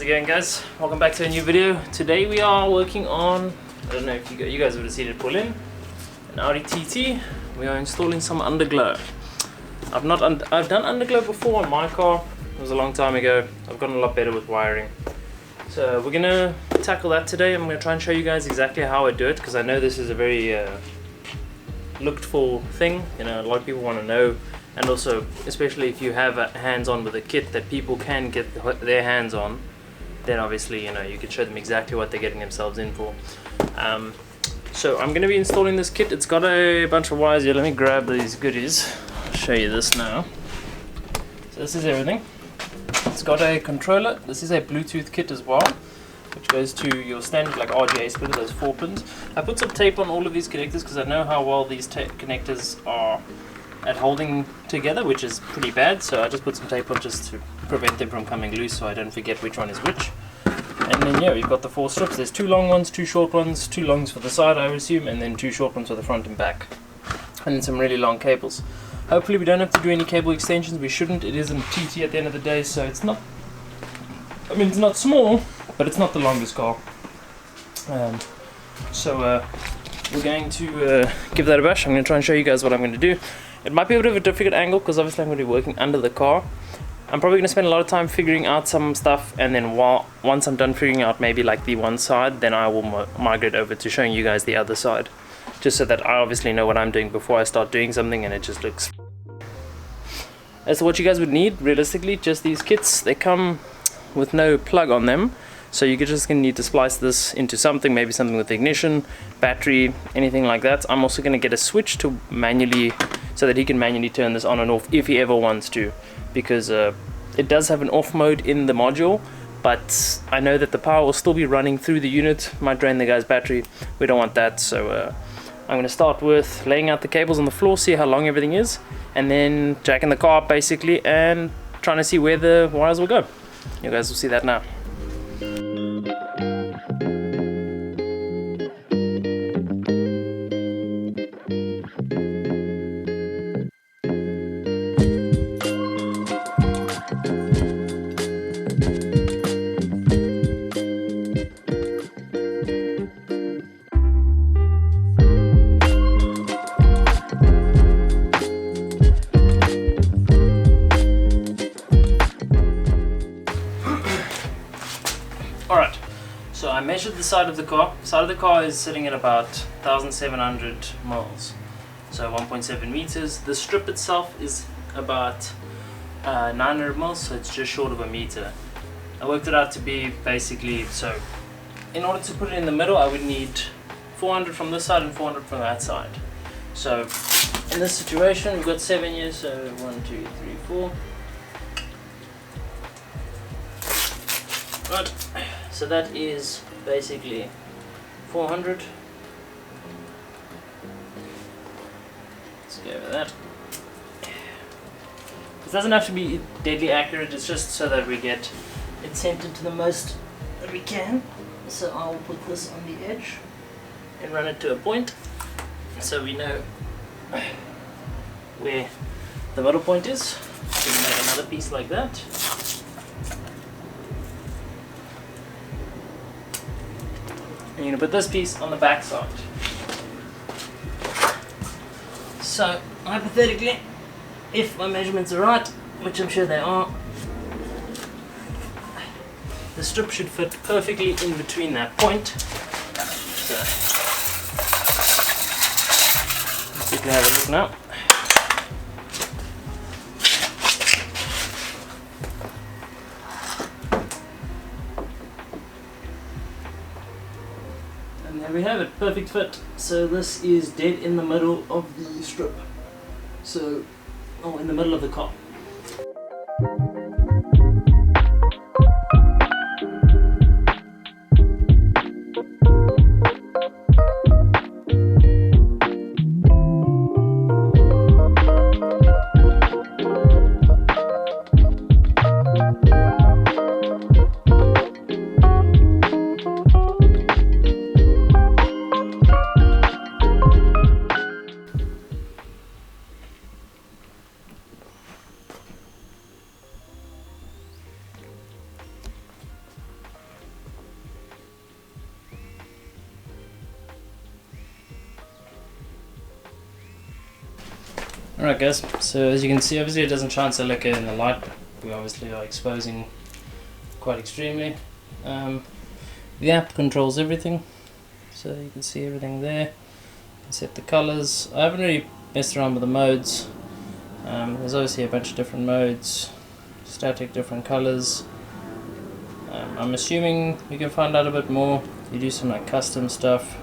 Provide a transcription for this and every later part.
it going, guys? Welcome back to a new video. Today we are working on, I don't know if you guys would have seen it pull in, an Audi TT. We are installing some Underglow. I've done Underglow before on my car. It was a long time ago. I've gotten a lot better with wiring. So we're gonna tackle that today. I'm gonna try and show you guys exactly how I do it, because I know this is a very looked for thing. You know, a lot of people want to know. And also, especially if you have a hands-on with a kit that people can get their hands on, then obviously, you know, you can show them exactly what they're getting themselves in for. So I'm going to be installing this kit. It's got a bunch of wires here. Let me grab these goodies. I'll show you this now. So this is everything. It's got a controller. This is a Bluetooth kit as well, which goes to your standard like RGA splitter, those 4 pins. I put some tape on all of these connectors because I know how well these connectors are at holding together, which is pretty bad, so I just put some tape on just to prevent them from coming loose so I don't forget which one is which. And then yeah, we've got the 4 strips. There's 2 long ones, 2 short ones, 2 longs for the side I would assume, and then 2 short ones for the front and back. And then some really long cables. Hopefully we don't have to do any cable extensions. We shouldn't. It is a TT at the end of the day, so it's not, I mean, it's not small, but it's not the longest car. We're going to give that a bash. I'm going to try and show you guys what I'm going to do. It might be a bit of a difficult angle because obviously I'm going to be working under the car. I'm probably going to spend a lot of time figuring out some stuff, and then once I'm done figuring out maybe like the one side, then I will migrate over to showing you guys the other side, just so that I obviously know what I'm doing before I start doing something and it just looks. As to what you guys would need, realistically, just these kits. They come with no plug on them, so you're just going to need to splice this into something, maybe something with ignition, battery, anything like that. I'm also going to get a switch to manually, so that he can manually turn this on and off if he ever wants to, because it does have an off mode in the module, but I know that the power will still be running through the unit, might drain the guy's battery. We don't want that, so I'm going to start with laying out the cables on the floor, see how long everything is, and then jacking the car up basically and trying to see where the wires will go. You guys will see that now. Alright, so I measured the side of the car. The side of the car is sitting at about 1,700 mils, so 1.7 meters. The strip itself is about 900 mils, so it's just short of a meter. I worked it out to be basically, so in order to put it in the middle, I would need 400 from this side and 400 from that side. So in this situation, we've got 7 years, so 1, 2, 3, 4. Right, so that is basically 400. Let's go over that. This doesn't have to be deadly accurate, it's just so that we get it centered to the most that we can. So I'll put this on the edge and run it to a point so we know where the middle point is. So we make another piece like that. And you're going to put this piece on the back side. So, hypothetically, if my measurements are right, which I'm sure they are, the strip should fit perfectly in between that point. So, you can have a look now. And there we have it, perfect fit. So this is dead in the middle of the strip. So, in the middle of the car. Alright guys, so as you can see, obviously it doesn't shine so liquor in the light. We obviously are exposing quite extremely. The app controls everything, so you can see everything there. You can set the colors. I haven't really messed around with the modes. There's obviously a bunch of different modes, static, different colors. I'm assuming you can find out a bit more. You do some like custom stuff.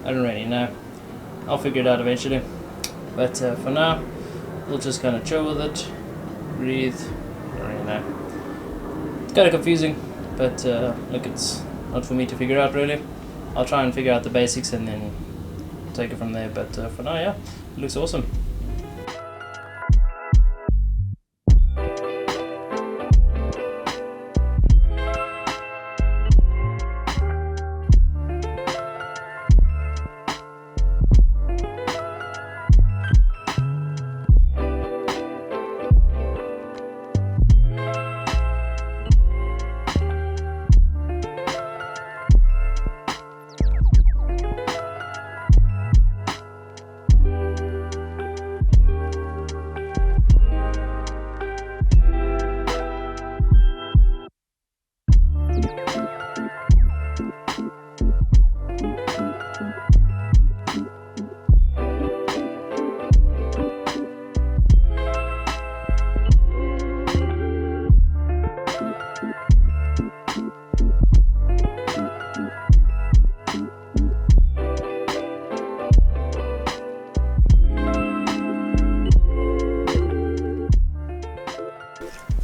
I don't really know. I'll figure it out eventually. But for now, we'll just kind of chill with it, breathe. I don't really know. It's kind of confusing, but look, it's not for me to figure out really. I'll try and figure out the basics and then take it from there. But for now, yeah, it looks awesome.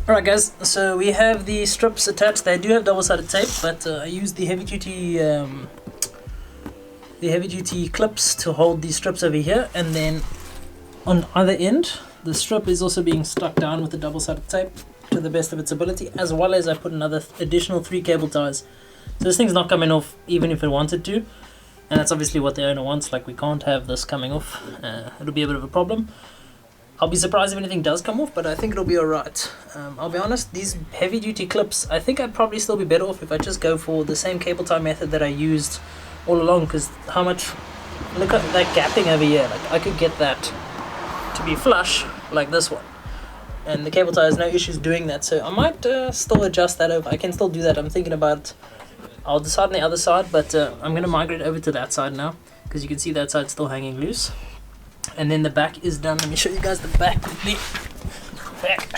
Alright guys, so we have the strips attached. They do have double-sided tape, but I used the heavy-duty clips to hold these strips over here, and then on either end, the strip is also being stuck down with the double-sided tape to the best of its ability, as well as I put another additional 3 cable ties. So this thing's not coming off even if it wanted to, and that's obviously what the owner wants. Like, we can't have this coming off. It'll be a bit of a problem. I'll be surprised if anything does come off, but I think it'll be alright. I'll be honest, these heavy duty clips, I think I'd probably still be better off if I just go for the same cable tie method that I used all along, because how much, look at that gapping over here, like I could get that to be flush like this one, and the cable tie has no issues doing that, so I might still adjust that over. I can still do that. I'm thinking about, I'll decide on the other side, but I'm going to migrate over to that side now, because you can see that side's still hanging loose. And then the back is done. Let me show you guys the back quickly. Back.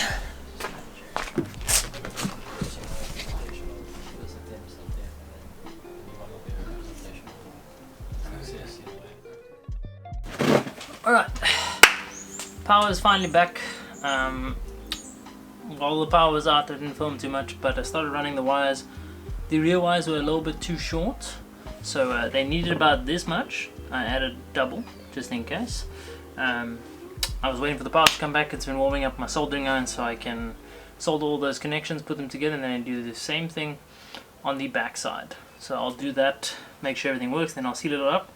Alright. Power is finally back. While the power was out, I didn't film too much, but I started running the wires. The rear wires were a little bit too short, so they needed about this much. I added double, just in case. I was waiting for the power to come back. It's been warming up my soldering iron so I can solder all those connections, put them together, and then I do the same thing on the back side. So I'll do that, make sure everything works, then I'll seal it all up,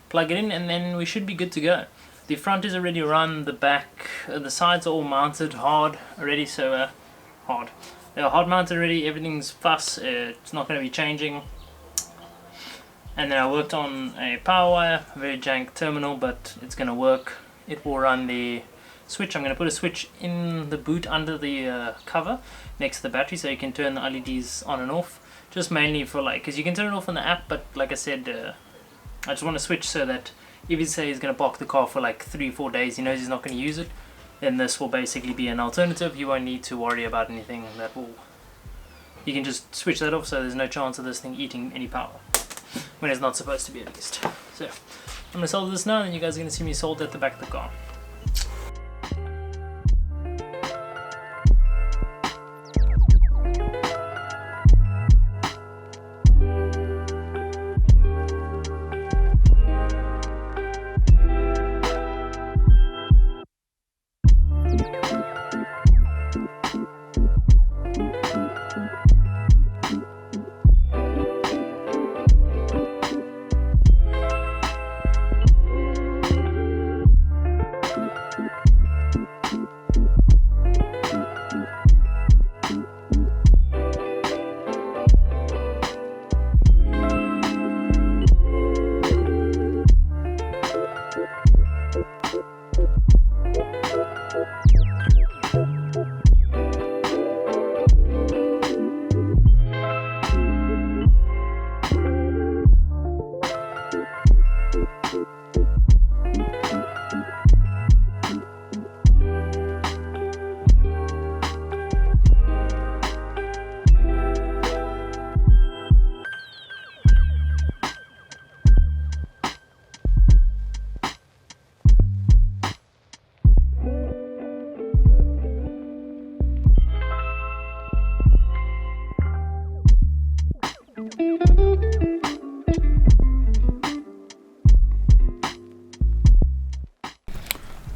plug it in, and then we should be good to go. The front is already run, the back, the sides are all mounted hard already, so hard. They're hard mounted already, everything's fuss, it's not going to be changing. And then I worked on a power wire, a very jank terminal, but it's going to work. It will run the switch. I'm going to put a switch in the boot under the cover next to the battery, so you can turn the LEDs on and off. Just mainly for like, because you can turn it off on the app, but like I said, I just want to switch so that if you say he's going to park the car for like 3-4 days, he knows he's not going to use it, then this will basically be an alternative. You won't need to worry about anything. That will, you can just switch that off, so there's no chance of this thing eating any power when it's not supposed to be, at least. So I'm going to solder this now, and you guys are going to see me solder at the back of the car.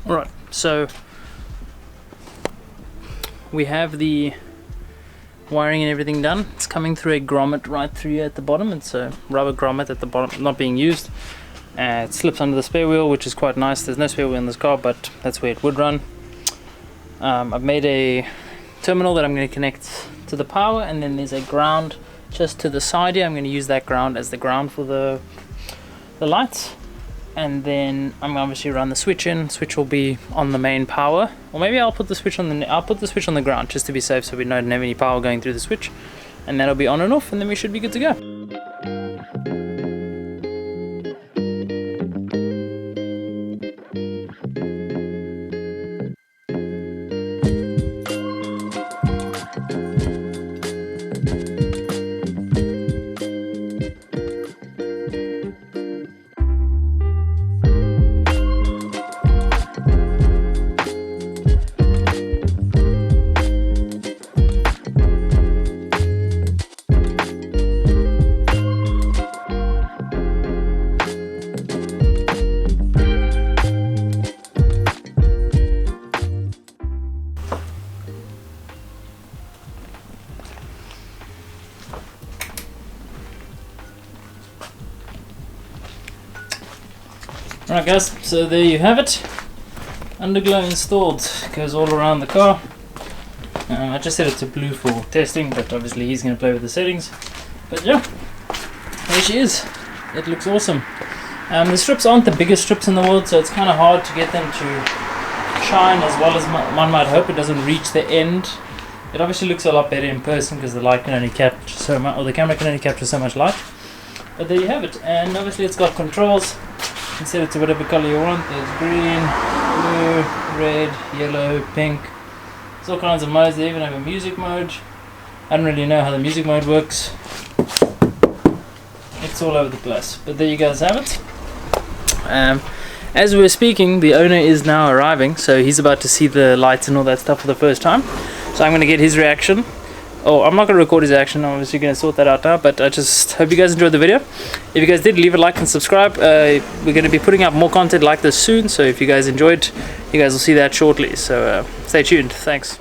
Alright, so we have the wiring and everything done. It's coming through a grommet right through here at the bottom. It's a rubber grommet at the bottom, not being used. It slips under the spare wheel, which is quite nice. There's no spare wheel in this car, but that's where it would run. I've made a terminal that I'm going to connect to the power, and then there's a ground just to the side here. I'm going to use that ground as the ground for the lights, and then I'm going to obviously run the switch in. Switch will be on the main power, or maybe I'll put the switch on the ground just to be safe, so we don't have any power going through the switch, and that'll be on and off, and then we should be good to go. Alright guys, so there you have it. Underglow installed. It goes all around the car. I just set it to blue for testing, but obviously he's going to play with the settings. But yeah, there she is. It looks awesome. The strips aren't the biggest strips in the world, so it's kind of hard to get them to shine as well as one might hope. It doesn't reach the end. It obviously looks a lot better in person because the light can only capture so much, or the camera can only capture so much light. But there you have it, and obviously it's got controls. You can set it to whatever color you want. There's green, blue, red, yellow, pink. There's all kinds of modes. They even have a music mode. I don't really know how the music mode works. It's all over the place. But there you guys have it. As we're speaking, the owner is now arriving, so he's about to see the lights and all that stuff for the first time. So I'm going to get his reaction. Oh, I'm not going to record his action, I'm obviously going to sort that out now, but I just hope you guys enjoyed the video. If you guys did, leave a like and subscribe. We're going to be putting up more content like this soon, so if you guys enjoyed, you guys will see that shortly. So stay tuned. Thanks.